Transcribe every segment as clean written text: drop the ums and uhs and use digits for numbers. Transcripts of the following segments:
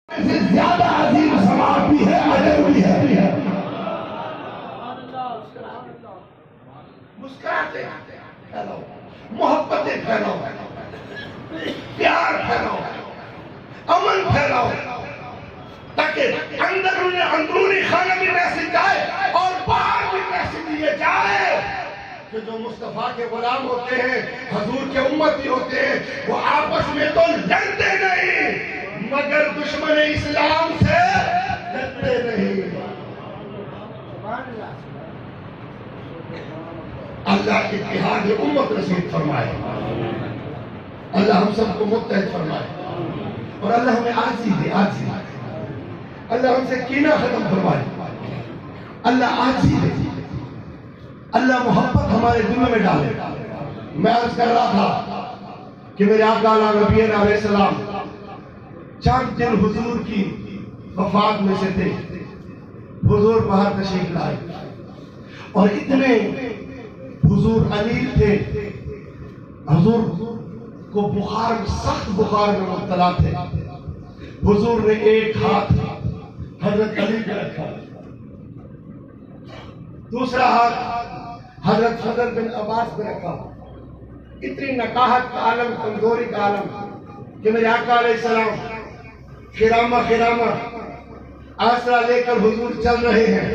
سے زیادہ عظیم ثواب بھی ہے، اجر بھی ہے۔ مسکراتے پھیلاؤ، محبتیں پھیلاؤ، پیار پھیلاؤ، امن پھیلاؤ، تاکہ اندرونی خانہ بھی میسج جائے اور باہر بھی میسج دیے جائے کہ جو مصطفیٰ کے غلام ہوتے ہیں، حضور کے امتی ہوتے ہیں، وہ آپس میں تو لڑتے نہیں مگر دشمن اسلام سے لڑتے نہیں۔ اللہ اتحاد امت نصیب فرمائے، اللہ ہم سب کو متحد فرمائے، اور اللہ ہمیں عاجزی دے، عاجزی، اللہ ہم سے کینہ ختم فرمائے، اللہ عاجزی دے، اللہ محبت ہمارے دلوں میں ڈالے۔ میں عرض کر رہا تھا کہ میرے آقا نبی علیہ السلام چند دن حضور کی وفات میں سے تھے، حضور باہر تشریف لائے اور اتنے حضور علیل تھے، حضور کو بخار، سخت بخار میں مبتلا تھے۔ حضور نے ایک ہاتھ حضرت علی پہ رکھا، دوسرا ہاتھ حضرت فضل بن عباس پہ رکھا۔ اتنی نقاہت کا عالم، کمزوری کا عالم کہ میرے آقا علیہ السلام خرامہ خرامہ آسرا لے کر حضور چل رہے ہیں،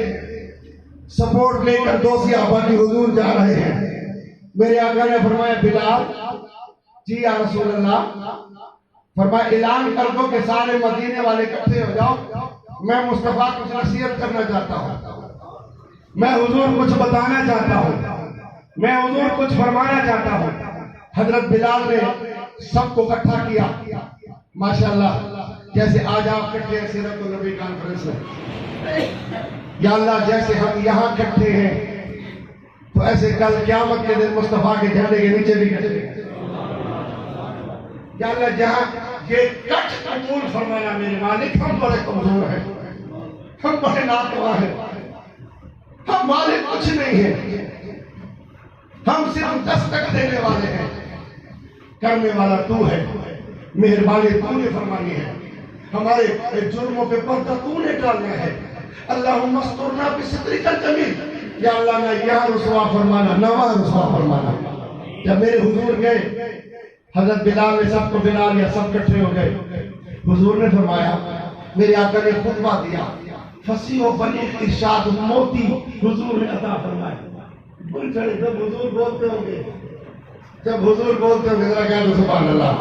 سپورٹ لے کر دو صحابہ کی حضور جا رہے ہیں۔ میرے آقا نے فرمایا بلال، جی یا رسول اللہ، فرمایا اعلان کر دو کہ سارے مدینے والے اکٹھے ہو جاؤ، میں مصطفیٰ کچھ نصیحت کرنا چاہتا ہوں، میں حضور کچھ بتانا چاہتا ہوں، میں حضور کچھ فرمانا چاہتا ہوں۔ حضرت بلال نے سب کو اکٹھا کیا، ماشاءاللہ جیسے آج آپ کٹھے ہیں سیرت النبی کانفرنس میں، یا اللہ جیسے ہم یہاں کٹھے ہیں تو ایسے کل قیامت کے دن مصطفیٰ کے جھنڈے کے نیچے بھی کٹھے ہیں۔ یا اللہ جہاں یہ کٹ قبول فرمانا میرے مالک، ہم بڑے کمزور ہیں، ہم بڑے ناتواں ہیں، ہم مالک کچھ نہیں ہیں، ہم صرف دستک دینے والے ہیں، کرنے والا تو ہے، مہربانی تو نے فرمانی ہے، ہمارے جرموں پہ پردہ تو نے ڈالنا ہے۔ اللہم استرنا بسترک الجمیل، یا اللہ نہ یہاں رسوا فرمانا نہ وہاں رسوا فرمانا۔ جب میرے حضور گئے، حضرت بلال نے سب کو بلا لیا، سب کٹھے ہو گئے۔ حضور نے فرمایا، میرے آقا نے خطبہ دیا، فصیح و بلیغ ارشاد موتی حضور نے عطا فرمایا۔ بول چڑے جب حضور بولتے ہوں گے، جب حضور بولتے ہوں گے ذرا کہہ دو سبحان اللہ۔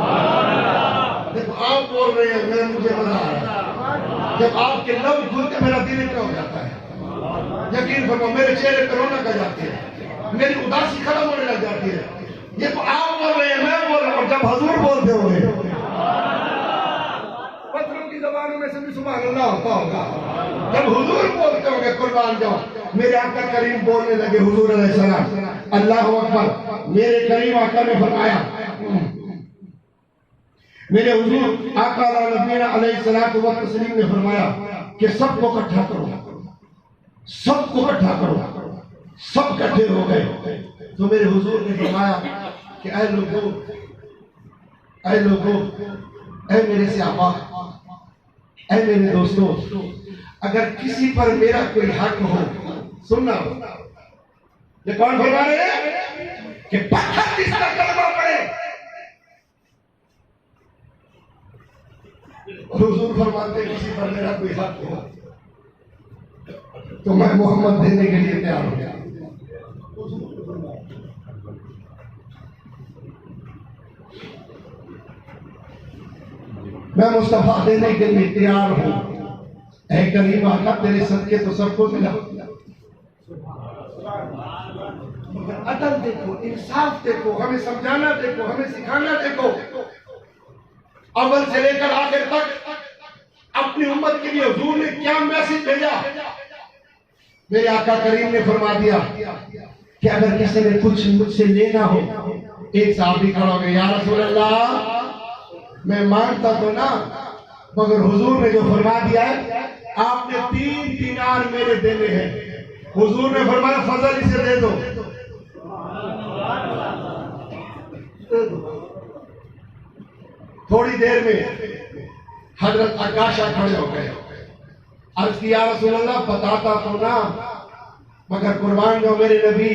جب آپ بول رہے ہیں مجھے مزہ آ رہا ہے، جب آپ کے لفظ کھلتے میرا دل اتنا ہو جاتا ہے، یقین فرماؤ میرے چہرے پہ رونق آ جاتی ہے، میری اداسی ختم ہونے لگ جاتی ہے۔ یہ تو آپ بول رہے ہیں، میں بول رہا ہوں، جب حضور بولتے ہوں گے پتھروں کی زبانوں میں سے بھی سبحان اللہ ہوتا ہوگا، جب حضور بولتے ہوں گے قربان جاؤ۔ میرے آقا کریم بولنے لگے، حضور علیہ السلام، اللہ اکبر۔ میرے کریم آقا نے فرمایا، میرے حضور آقا علیہ الصلوۃ والتسلیم نے فرمایا کہ سب کو اکٹھا کرو، سب کو اکٹھا کرو۔ سب اکٹھے ہو گئے تو میرے حضور نے فرمایا کہ اے لوگوں، اے لوگوں، اے میرے صحابہ، اے میرے دوستوں، اگر کسی پر میرا کوئی حق ہو، سننا، یہ کون فرما رہے ہیں کہ پتھر جس کا کلمہ پڑے، حضور فرماتے ہیں کسی پر میرا کوئی حق ہو تو میں محمد دینے کے لیے تیار ہو گیا۔ میں مصطفیٰ دینے کے لیے تیار ہوں۔ اے کریم آقا تیرے صدقے تو سب کو ملا، عدل دیکھو، انصاف دیکھو، ہمیں سمجھانا دیکھو، ہمیں سکھانا دیکھو، اول سے لے کر آخر تک اپنی امت کے لیے حضور نے کیا میسج بھیجا۔ میرے آقا کریم نے فرما دیا کہ اگر کسی نے کچھ مجھ سے لینا ہو، ایک صحابی کھڑا ہو گیا، یا رسول اللہ میں مانتا تو نہ، مگر حضور نے جو فرما دیا ہے آپ نے 3 دینار میرے دینے ہیں۔ حضور نے فرمایا فضل اسے دے دو۔ تھوڑی دیر میں حضرت عکاشہ کھڑے ہو گئے، عرض کی یا رسول اللہ بتاتا تو نا، مگر قربان جو میرے نبی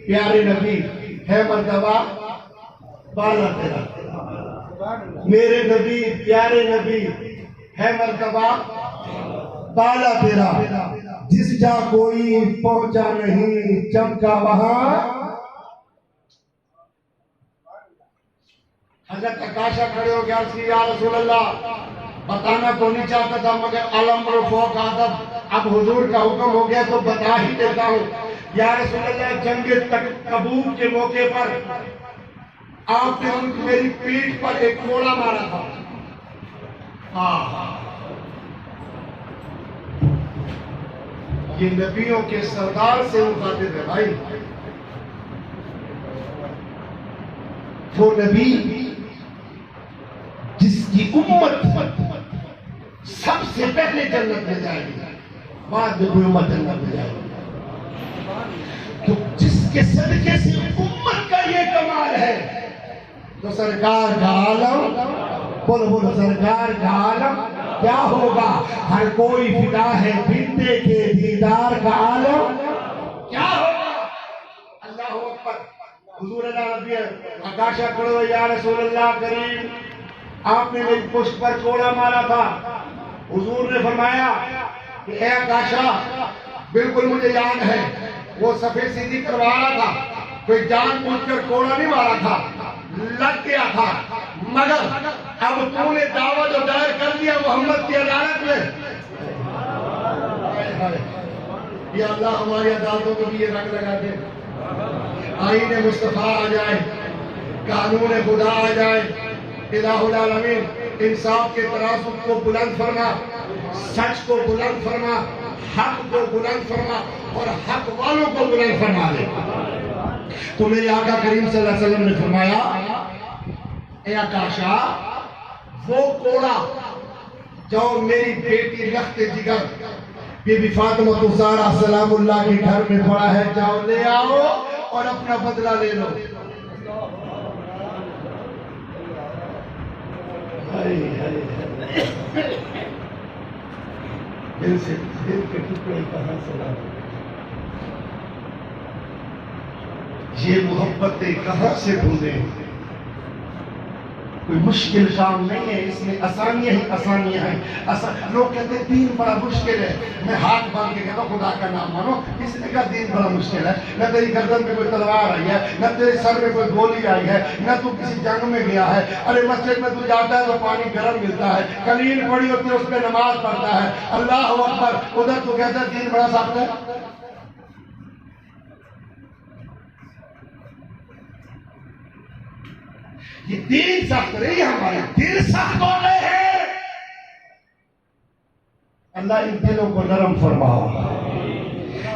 پیارے نبی ہے مرتبہ بالا تیرا، میرے نبی پیارے نبی ہے مرتبہ بالا تیرا، جس جا کوئی پہنچا نہیں چمکا وہاں۔ حضرت عکاشہ کھڑے ہو گیا، عرض کی یا رسول اللہ بتانا تو نہیں چاہتا تھا مگر الامر فوق عادت، اب حضور کا حکم ہو گیا تو بتا ہی دیتا ہوں۔ یا رسول اللہ جنگ تبوک کے موقع پر آپ نے میری پیٹھ پر ایک کوڑا مارا تھا۔ یہ نبیوں کے سردار سے اٹھاتے تھے بھائی، وہ نبی جس کی امت سب سے پہلے جنت میں جائے گی، بعد میں کوئی امت جنت میں جائے گی، تو جس کے صدقے سے امت کا یہ کمال ہے، تو سرکار کا عالم، بولو سرکار کا عالم کیا ہوگا؟ ہر کوئی فدا ہے بندے کے دیدار کا عالم کیا ہوگا؟ اللہ اکبر۔ حضور اللہ نبی عکاشہ کرو یا رسول اللہ کریم، آپ نے میری پشت پر کوڑا مارا تھا۔ حضور نے فرمایا کہ اے عکاشہ بالکل مجھے یاد ہے، وہ صفحے سیدھی کروا رہا تھا، کوئی جان بوجھ کر کوڑا نہیں مارا تھا، لگ گیا تھا، مگر اب تو نے دعویٰ جو دائر کر دیا محمد کی عدالت میں، یا اللہ ہماری عدالتوں کو بھی یہ رنگ لگا دے، آئین مصطفیٰ آ جائے، قانون خدا آ جائے، الہ العالمین انصاف کے ترازو کو بلند فرما، سچ کو بلند فرما، حق کو بلند فرما اور حق والوں کو بلند فرما دے۔ تو میرے آقا کریم صلی اللہ علیہ وسلم نے فرمایا اے عکاشہ وہ کوڑا جو میری بیٹی لخت جگر بی بی فاطمہ الزہرا سلام اللہ کے گھر میں پڑا ہے، جاؤ لے آؤ اور اپنا بدلہ لے لو۔ دل سے دل کے ٹکڑے کہاں سے لاؤ، یہ محبتیں کہاں سے ڈھونڈیں؟ کوئی مشکل کام نہیں ہے، اس میں آسانیاں ہی آسانیاں ہیں۔ لوگ کہتے ہیں دین بڑا مشکل ہے، میں ہاتھ باندھ کے کہتا ہوں خدا کا نام مانو، کس نے کہا دین بڑا مشکل ہے؟ نہ تیری گردن میں کوئی تلوار آئی ہے، نہ تیرے سر میں کوئی گولی آئی ہے، نہ تو کسی جنگ میں گیا ہے۔ ارے مسجد میں تو جاتا ہے تو پانی گرم ملتا ہے، قلیل پڑی ہوتی ہے اس پہ نماز پڑھتا ہے، اللہ اکبر، ادھر تو کہتا ہے دین بڑا سخت ہے۔ یہ دین سخت نہیں، ہمارے دل سخت ہو رہے ہیں۔ اللہ ان دلوں کو نرم فرماؤ،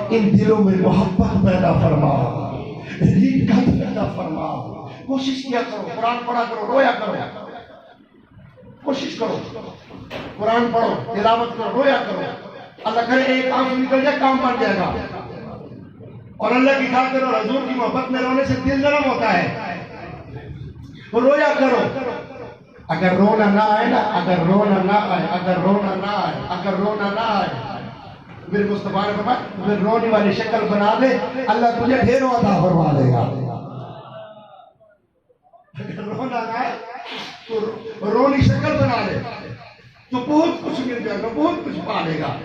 ان دلوں میں محبت پیدا فرماؤ، رقت پیدا فرماؤ۔ کوشش کیا کرو، قرآن پڑھا کرو، رویا کرو، کوشش کرو، قرآن پڑھو، تلاوت کرو، رویا کرو۔ اللہ کرے ایک آنکھ نکل جائے کام بن جائے گا، اور اللہ کی خاطر اور حضور کی محبت میں رونے سے دل نرم ہوتا ہے۔ رویا کرو، اگر رونا نہ آئے نا، اگر رونا نہ آئے، اگر رونا نہ آئے، اگر رونا نہ آئے، میرے مصطفیٰ نے فرمایا پھر رونے والی شکل بنا دے، اللہ تجھے ڈھیروں عطا فرما دے گا۔ اگر رونا نہ آئے تو رونی شکل بنا دے تو بہت کچھ مل جائے گا، بہت کچھ پا لے گا۔